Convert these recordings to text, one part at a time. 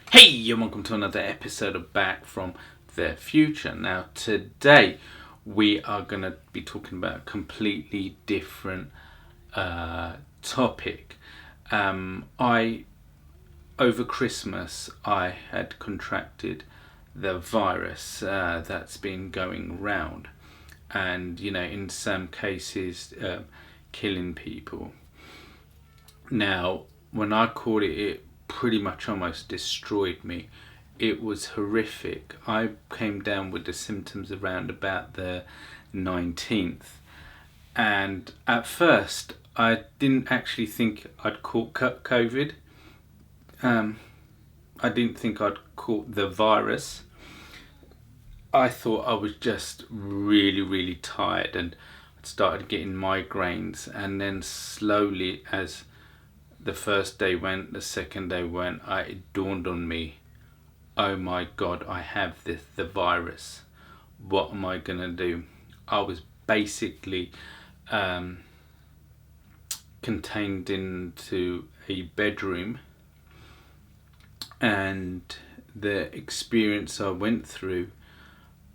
Hey, and welcome to another episode of Back from the Future. Now, today we are going to be talking about a completely different topic. I over Christmas I had contracted the virus that's been going round, and in some cases killing people. Now, when I caught it, it pretty much almost destroyed me. It was horrific. I came down with the symptoms around about the 19th, and at first I didn't actually think I'd caught COVID. Um, I didn't think I'd caught the virus. I thought I was just really, really tired and I'd started getting migraines, and then slowly, as the first day went, the second day went, it dawned on me, oh my god, I have the virus. What am I gonna do? I was basically contained into a bedroom, and the experience I went through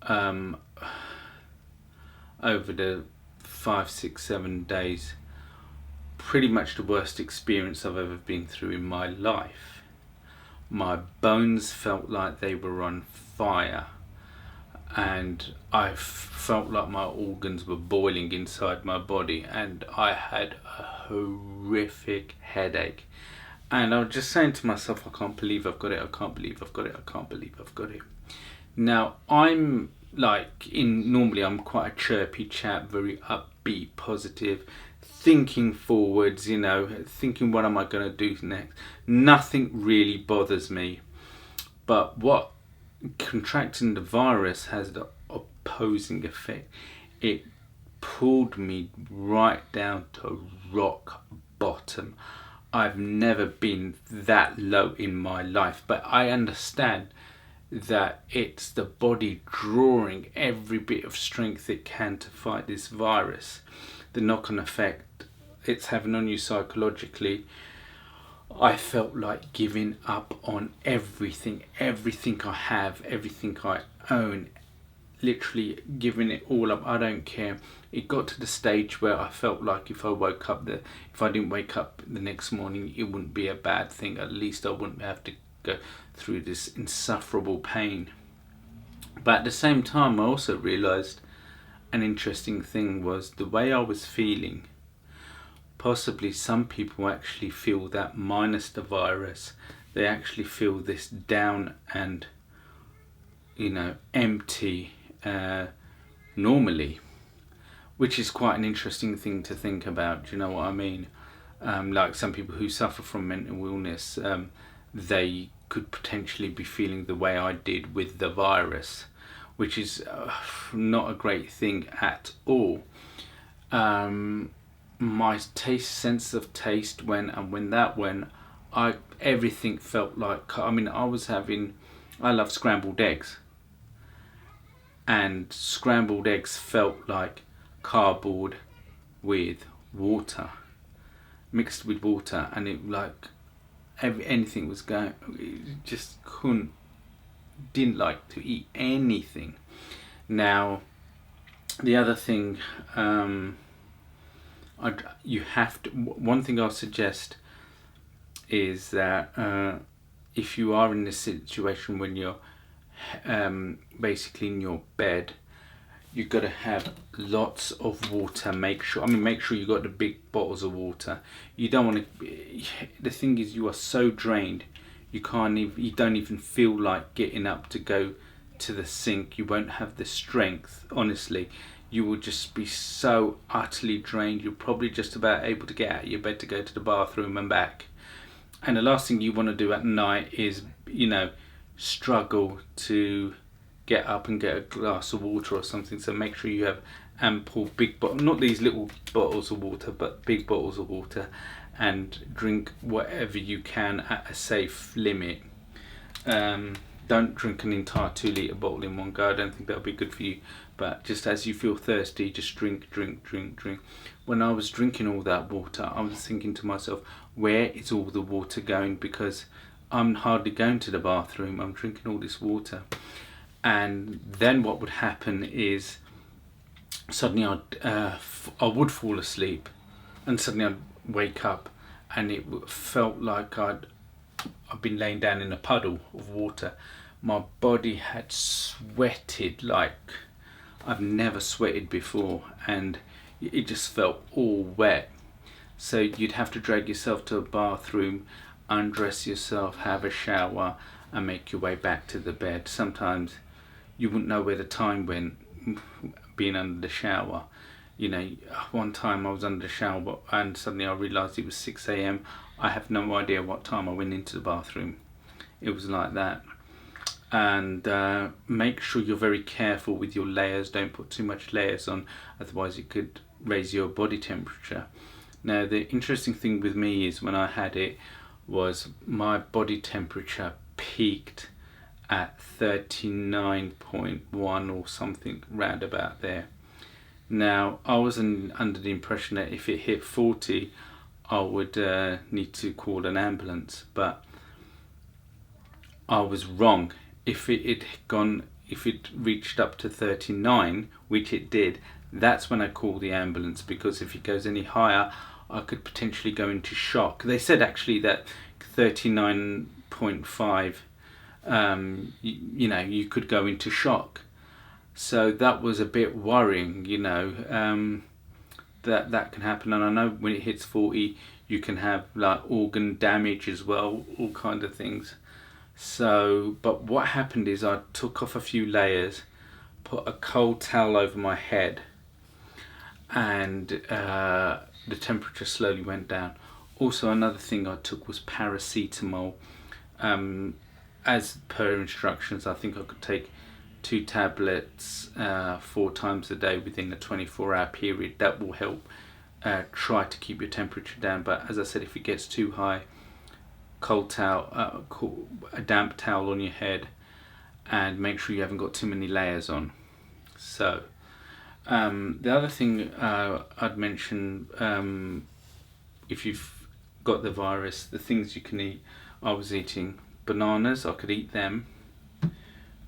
over the 5, 6, 7 days, pretty much the worst experience I've ever been through in my life. My bones felt like they were on fire, and I felt like my organs were boiling inside my body, and I had a horrific headache. And I was just saying to myself, I can't believe I've got it, I can't believe I've got it, I can't believe I've got it. Now, normally I'm quite a chirpy chap, very upbeat, positive, thinking forwards, thinking what am I going to do next. Nothing really bothers me. But what contracting the virus has the opposing effect. It pulled me right down to rock bottom. I've never been that low in my life, but I understand that it's the body drawing every bit of strength it can to fight this virus. The knock-on effect it's having on you psychologically, I felt like giving up on everything I have, everything I own, literally giving it all up. I don't care. It got to the stage where I felt like if I didn't wake up the next morning, it wouldn't be a bad thing. At least I wouldn't have to go through this insufferable pain. But at the same time, I also realized an interesting thing was the way I was feeling. Possibly some people actually feel that minus the virus, they actually feel this down and empty normally, which is quite an interesting thing to think about. Do you know what I mean? Like some people who suffer from mental illness, they could potentially be feeling the way I did with the virus, which is not a great thing at all. My sense of taste went, and when that went, everything felt like, I love scrambled eggs, and scrambled eggs felt like cardboard with water, mixed with water, and it like anything was going, just didn't like to eat anything. Now, the other thing, one thing I'll suggest is that if you are in this situation when you're basically in your bed, you've got to have lots of water. Make sure you got the big bottles of water. You don't want to. The thing is, you are so drained, you don't even feel like getting up to go to the sink. You won't have the strength. Honestly, you will just be so utterly drained. You're probably just about able to get out of your bed to go to the bathroom and back. And the last thing you want to do at night is, struggle to get up and get a glass of water or something. So make sure you have ample big bottles, not these little bottles of water, but big bottles of water, and drink whatever you can at a safe limit. Don't drink an entire 2 litre bottle in one go. I don't think that'll be good for you. But just as you feel thirsty, just drink. When I was drinking all that water, I was thinking to myself, where is all the water going? Because I'm hardly going to the bathroom, I'm drinking all this water. And then what would happen is suddenly I would fall asleep, and suddenly I'd wake up, and it felt like I'd been laying down in a puddle of water. My body had sweated like I've never sweated before, and it just felt all wet. So you'd have to drag yourself to a bathroom, undress yourself, have a shower, and make your way back to the bed. Sometimes you wouldn't know where the time went being under the shower. You know, one time I was under the shower and suddenly I realised it was 6 a.m. I have no idea what time I went into the bathroom. It was like that. And make sure you're very careful with your layers. Don't put too much layers on, otherwise it could raise your body temperature. Now the interesting thing with me is when I had it was my body temperature peaked at 39.1 or something round about there. Now I was under the impression that if it hit 40 I would need to call an ambulance, but I was wrong. If it reached up to 39, which it did, that's when I call the ambulance, because if it goes any higher I could potentially go into shock. They said actually that 39.5 you know, you could go into shock. So that was a bit worrying, you know, that can happen. And I know when it hits 40 you can have like organ damage as well, all kind of things. So, but what happened is I took off a few layers, put a cold towel over my head, and the temperature slowly went down. Also another thing I took was paracetamol. As per instructions, I think I could take 2 tablets 4 times a day within a 24-hour period. That will help try to keep your temperature down. But as I said, if it gets too high, cold towel, a damp towel on your head, and make sure you haven't got too many layers on. So the other thing I'd mention, if you've got the virus, the things you can eat. I was eating bananas, I could eat them.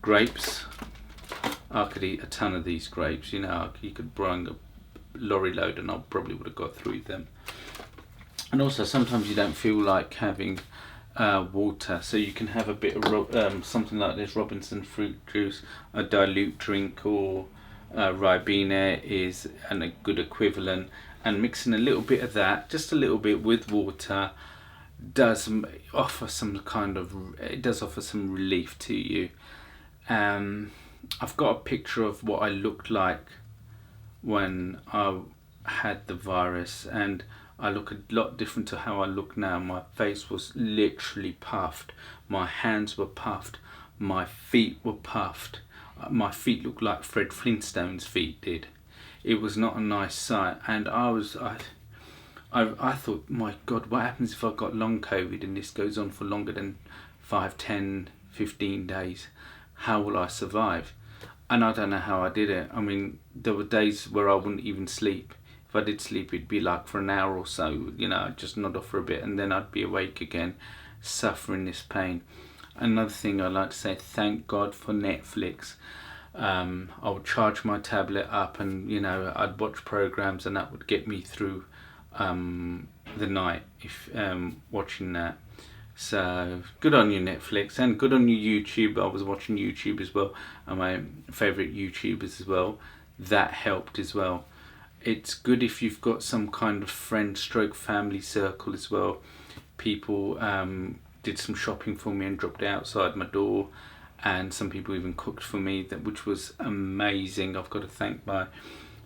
Grapes, I could eat a ton of these grapes. You know, you could bring a lorry load and I probably would have got through them. And also sometimes you don't feel like having water, so you can have a bit of something like this Robinson fruit juice, a dilute drink, or Ribena is a good equivalent, and mixing a little bit of that, just a little bit, with water does offer some relief to you. I've got a picture of what I looked like when I had the virus, and I look a lot different to how I look now. My face was literally puffed, my hands were puffed, my feet were puffed. My feet looked like Fred Flintstone's feet did. It was not a nice sight, and I thought, my God, what happens if I got long COVID and this goes on for longer than 5, 10, 15 days? How will I survive? And I don't know how I did it. I mean, there were days where I wouldn't even sleep. If I did sleep, it'd be like for an hour or so, you know, I'd just nod off for a bit and then I'd be awake again, suffering this pain. Another thing I'd like to say, thank God for Netflix. I would charge my tablet up and, you know, I'd watch programs and that would get me through the night if watching that. So good on you, Netflix, and good on you, YouTube. I was watching YouTube as well, and my favourite YouTubers as well. That helped as well. It's good if you've got some kind of friend stroke family circle as well. People did some shopping for me and dropped it outside my door, and some people even cooked for me, which was amazing. I've got to thank my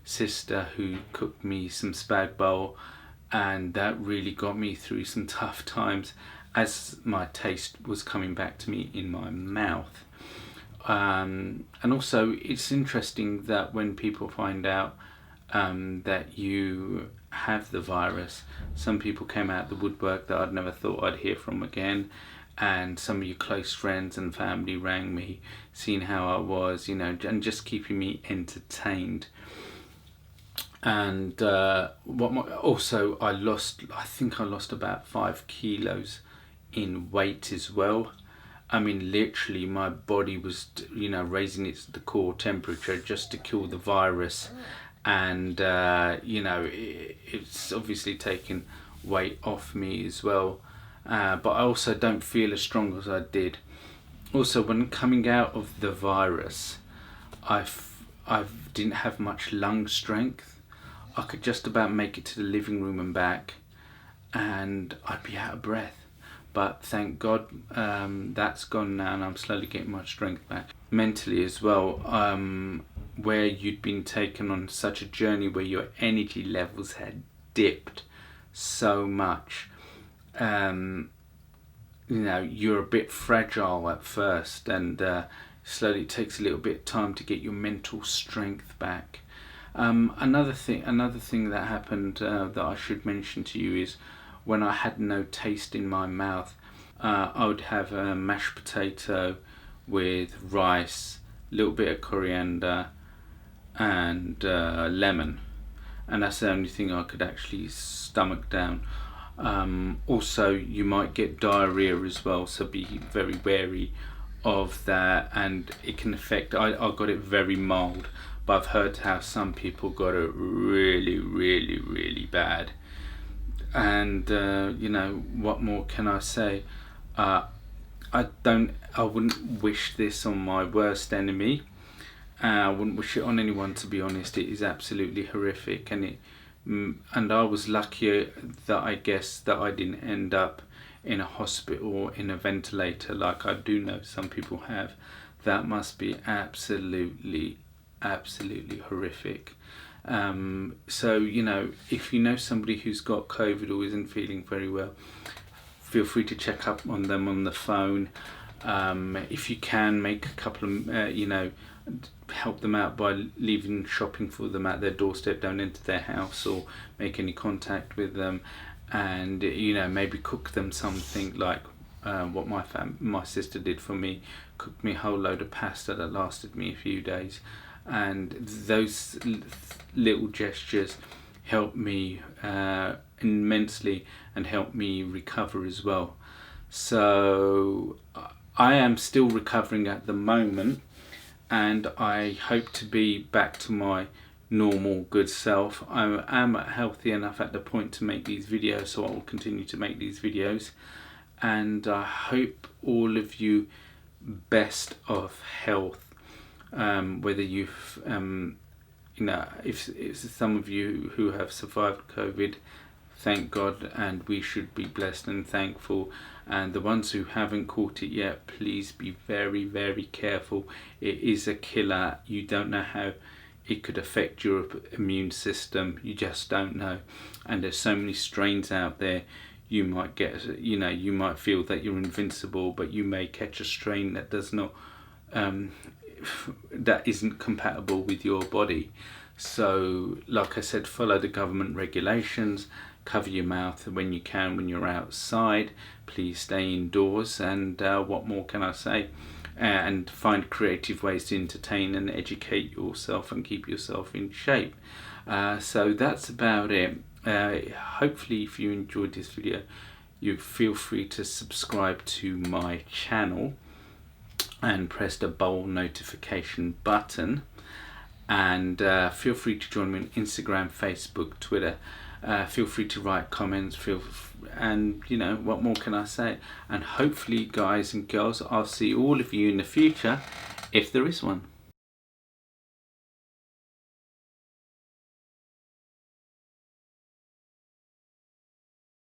sister who cooked me some spag bowl, and that really got me through some tough times as my taste was coming back to me in my mouth. And also it's interesting that when people find out that you have the virus, some people came out the woodwork that I'd never thought I'd hear from again, and some of your close friends and family rang me, seeing how I was, you know, and just keeping me entertained. And also I think I lost about 5 kilos in weight as well. I mean, literally my body was, raising the core temperature just to kill the virus. And, it's obviously taken weight off me as well. But I also don't feel as strong as I did. Also, when coming out of the virus, I didn't have much lung strength. I could just about make it to the living room and back, and I'd be out of breath. But thank God that's gone now, and I'm slowly getting my strength back. Mentally as well, where you'd been taken on such a journey where your energy levels had dipped so much. You're a bit fragile at first, and slowly it takes a little bit of time to get your mental strength back. Another thing that happened that I should mention to you is when I had no taste in my mouth, I would have a mashed potato with rice, a little bit of coriander, and lemon, and that's the only thing I could actually stomach down. Also, you might get diarrhea as well, so be very wary of that, and it can affect. I got it very mild, but I've heard how some people got it really, really, really bad. And what more can I say? I wouldn't wish this on my worst enemy. I wouldn't wish it on anyone, to be honest. It is absolutely horrific, and I was lucky that I guess that I didn't end up in a hospital or in a ventilator like I do know some people have. That must be absolutely horrific. So if you know somebody who's got COVID or isn't feeling very well, feel free to check up on them on the phone. If you can, make a couple of help them out by leaving shopping for them at their doorstep. Don't enter their house or make any contact with them, and maybe cook them something like what my sister did for me. Cooked me a whole load of pasta that lasted me a few days, and those little gestures helped me immensely and helped me recover as well. So I am still recovering at the moment, and I hope to be back to my normal good self. I am healthy enough at the point to make these videos, so I will continue to make these videos, and I hope all of you best of health, whether you've if some of you who have survived COVID, thank God, and we should be blessed and thankful. And the ones who haven't caught it yet, please be very, very careful. It is a killer. You don't know how it could affect your immune system. You just don't know. And there's so many strains out there. You might get, you might feel that you're invincible, but you may catch a strain that does not, that isn't compatible with your body. So, like I said, follow the government regulations. Cover your mouth when you can when you're outside. Please stay indoors, and what more can I say? And find creative ways to entertain and educate yourself and keep yourself in shape. So that's about it. Hopefully, if you enjoyed this video, you feel free to subscribe to my channel and press the bell notification button. And feel free to join me on Instagram, Facebook, Twitter. Feel free to write comments, and what more can I say? And hopefully, guys and girls, I'll see all of you in the future, if there is one.